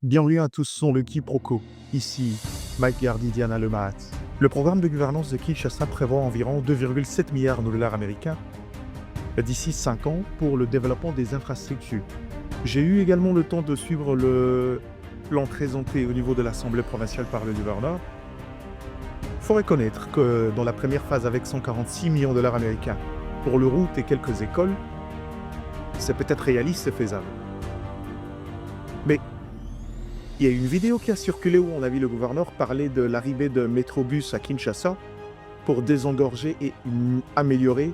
Bienvenue à tous sur le quiproquo. Ici, Mike Gardy, Diana Lemat. Le programme de gouvernance de Kinshasa prévoit environ 2,7 milliards de dollars américains d'ici 5 ans pour le développement des infrastructures. J'ai eu également le temps de suivre le plan présenté au niveau de l'Assemblée provinciale par le gouverneur. Il faut reconnaître que dans la première phase, avec 146 millions de dollars américains pour le route et quelques écoles, c'est peut-être réaliste et faisable. Mais il y a une vidéo qui a circulé où on a vu le gouverneur parler de l'arrivée de Métrobus à Kinshasa pour désengorger et améliorer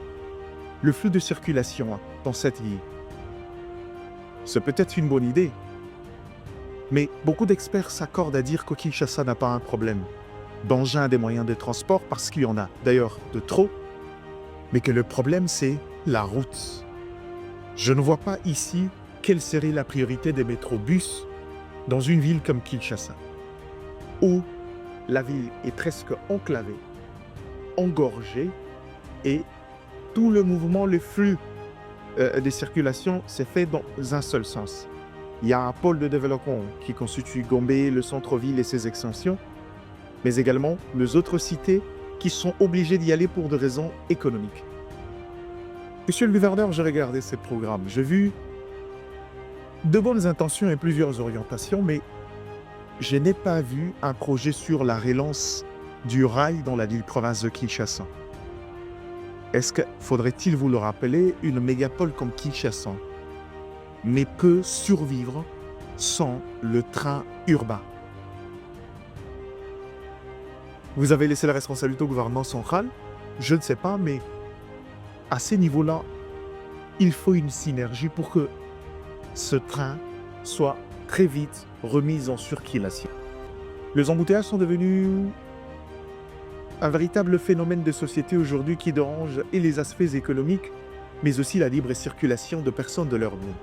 le flux de circulation dans cette ville. C'est peut-être une bonne idée, mais beaucoup d'experts s'accordent à dire que Kinshasa n'a pas un problème d'engin des moyens de transport, parce qu'il y en a d'ailleurs de trop, mais que le problème c'est la route. Je ne vois pas ici quelle serait la priorité des métrobus dans une ville comme Kinshasa, où la ville est presque enclavée, engorgée, et tout le mouvement, le flux de circulation s'est fait dans un seul sens. Il y a un pôle de développement qui constitue Gombe, le centre-ville et ses extensions, mais également les autres cités qui sont obligées d'y aller pour des raisons économiques. Monsieur le gouverneur, j'ai regardé ces programmes, j'ai vu de bonnes intentions et plusieurs orientations, mais je n'ai pas vu un projet sur la relance du rail dans la ville province de Kinshasa. Est-ce que, faudrait-il vous le rappeler, une mégapole comme Kinshasa ne peut survivre sans le train urbain? Vous avez laissé la responsabilité au gouvernement central? Je ne sais pas, mais à ces niveaux-là, il faut une synergie pour que ce train soit très vite remis en circulation. Les embouteillages sont devenus un véritable phénomène de société aujourd'hui qui dérange et les aspects économiques, mais aussi la libre circulation de personnes de leur vie.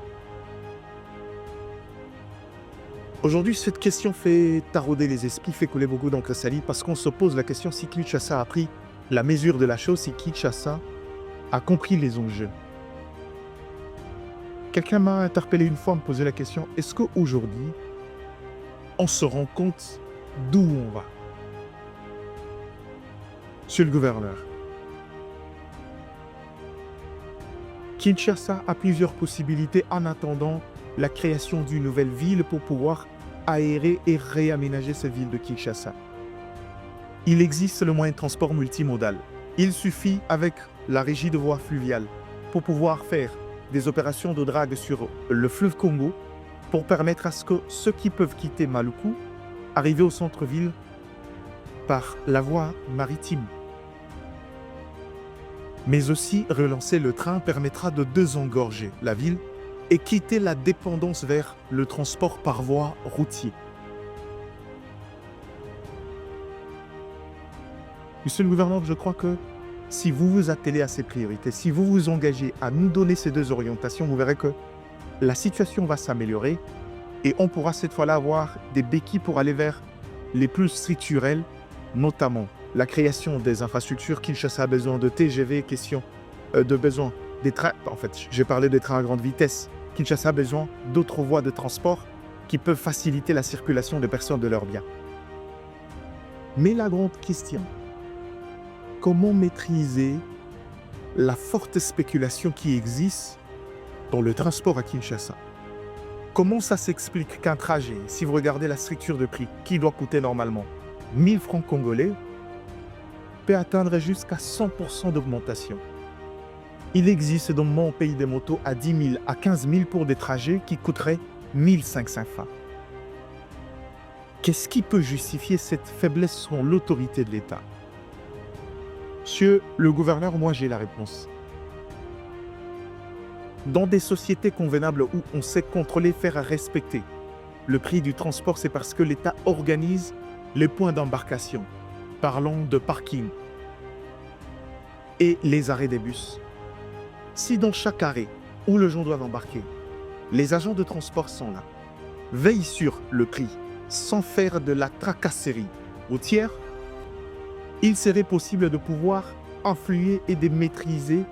Aujourd'hui, cette question fait tarauder les esprits, fait couler beaucoup d'encre salée, parce qu'on se pose la question si Kinshasa a pris la mesure de la chose, si Kinshasa a compris les enjeux. Quelqu'un m'a interpellé une fois, me posait la question, est-ce qu'aujourd'hui, on se rend compte d'où on va? Monsieur le gouverneur, Kinshasa a plusieurs possibilités en attendant la création d'une nouvelle ville pour pouvoir aérer et réaménager cette ville de Kinshasa. Il existe le moyen de transport multimodal. Il suffit, avec la régie de voies fluviales, pour pouvoir faire des opérations de drague sur le fleuve Congo pour permettre à ce que ceux qui peuvent quitter Maluku arrivent au centre-ville par la voie maritime. Mais aussi, relancer le train permettra de désengorger la ville et quitter la dépendance vers le transport par voie routière. Monsieur le gouverneur, je crois que si vous vous attelez à ces priorités, si vous vous engagez à nous donner ces deux orientations, vous verrez que la situation va s'améliorer et on pourra cette fois-là avoir des béquilles pour aller vers les plus structurels, notamment la création des infrastructures. Kinshasa a besoin de TGV, question de besoin des trains. En fait, j'ai parlé des trains à grande vitesse. Kinshasa a besoin d'autres voies de transport qui peuvent faciliter la circulation des personnes de leurs biens. Mais la grande question, comment maîtriser la forte spéculation qui existe dans le transport à Kinshasa? Comment ça s'explique qu'un trajet, si vous regardez la structure de prix, qui doit coûter normalement 1000 francs congolais, peut atteindre jusqu'à 100% d'augmentation? Il existe donc mon pays des motos à 10 000 à 15 000 pour des trajets qui coûteraient 1500 francs. Qu'est-ce qui peut justifier cette faiblesse selon l'autorité de l'État? Monsieur le gouverneur, moi j'ai la réponse. Dans des sociétés convenables où on sait contrôler, faire respecter le prix du transport, c'est parce que l'État organise les points d'embarcation. Parlons de parking et les arrêts des bus. Si dans chaque arrêt où les gens doivent embarquer, les agents de transport sont là, veillent sur le prix, sans faire de la tracasserie routière, il serait possible de pouvoir influer et de maîtriser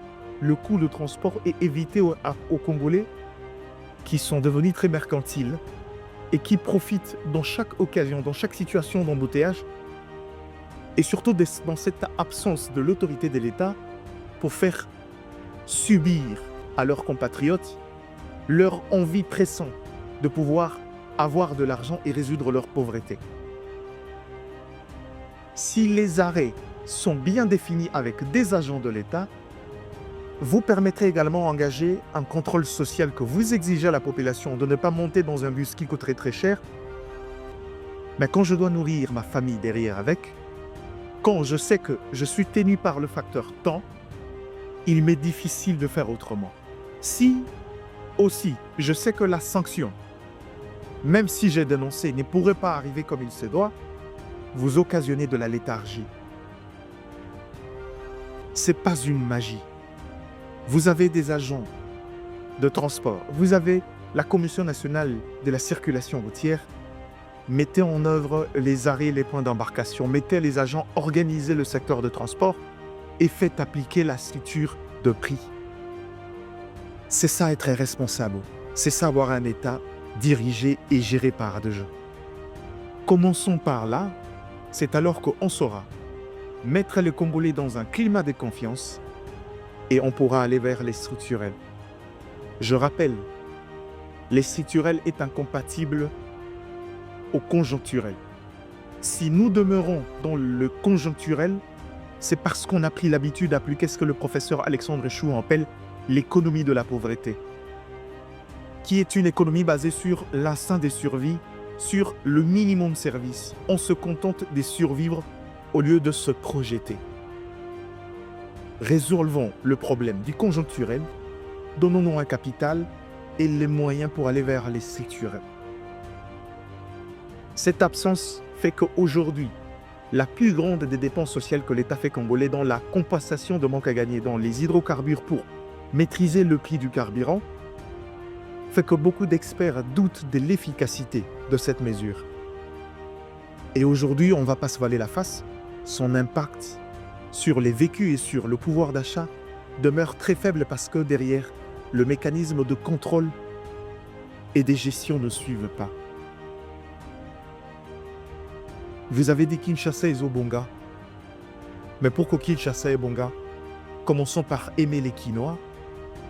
le coût de transport et éviter aux Congolais, qui sont devenus très mercantiles, et qui profite dans chaque occasion, dans chaque situation d'embouteillage, et surtout dans cette absence de l'autorité de l'État pour faire subir à leurs compatriotes leur envie pressante de pouvoir avoir de l'argent et résoudre leur pauvreté. Si les arrêts sont bien définis avec des agents de l'État, vous permettrez également d'engager un contrôle social que vous exigez à la population de ne pas monter dans un bus qui coûterait très cher. Mais quand je dois nourrir ma famille derrière avec, quand je sais que je suis tenu par le facteur temps, il m'est difficile de faire autrement. Si aussi je sais que la sanction, même si j'ai dénoncé, ne pourrait pas arriver comme il se doit, vous occasionnez de la léthargie. Ce n'est pas une magie. Vous avez des agents de transport, vous avez la Commission nationale de la circulation routière. Mettez en œuvre les arrêts et les points d'embarcation, mettez les agents, organisez le secteur de transport et faites appliquer la structure de prix. C'est ça être responsable, c'est ça avoir un État dirigé et géré par des gens. Commençons par là, c'est alors qu'on saura mettre les Congolais dans un climat de confiance et on pourra aller vers les structurels. Je rappelle, les structurels est incompatible au conjoncturel. Si nous demeurons dans le conjoncturel, c'est parce qu'on a pris l'habitude d'appliquer ce que le professeur Alexandre Chou appelle l'économie de la pauvreté, qui est une économie basée sur l'instinct de survie, sur le minimum service. On se contente de survivre au lieu de se projeter. Résolvons le problème du conjoncturel, donnons-nous un capital et les moyens pour aller vers les structurels. Cette absence fait qu'aujourd'hui, la plus grande des dépenses sociales que l'État fait congolais dans la compensation de manque à gagner dans les hydrocarbures pour maîtriser le prix du carburant, fait que beaucoup d'experts doutent de l'efficacité de cette mesure. Et aujourd'hui, on ne va pas se voiler la face, son impact sur les vécus et sur le pouvoir d'achat demeure très faible parce que derrière, le mécanisme de contrôle et de gestion ne suivent pas. Vous avez dit Kinshasa et Zobonga. Mais pour que Kinshasa et Bonga, commençons par aimer les Quinois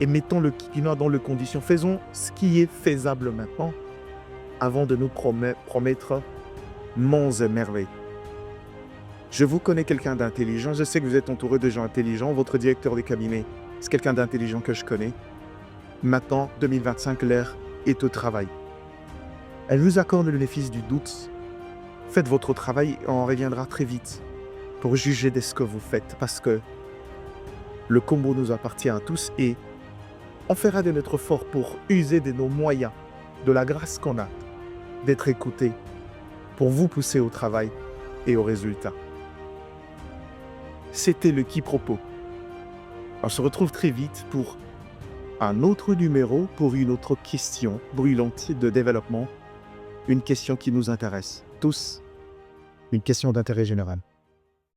et mettons le quinoa dans les conditions. Faisons ce qui est faisable maintenant avant de nous promettre monts et merveilles. Je vous connais quelqu'un d'intelligent, je sais que vous êtes entouré de gens intelligents, votre directeur de cabinet, c'est quelqu'un d'intelligent que je connais. Maintenant, 2025, l'heure est au travail. Elle vous accorde le bénéfice du doute. Faites votre travail et on reviendra très vite pour juger de ce que vous faites parce que le Congo nous appartient à tous et on fera de notre effort pour user de nos moyens, de la grâce qu'on a, d'être écoutés pour vous pousser au travail et aux résultats. C'était le quiproquo. On se retrouve très vite pour un autre numéro, pour une autre question brûlante de développement, une question qui nous intéresse tous, une question d'intérêt général.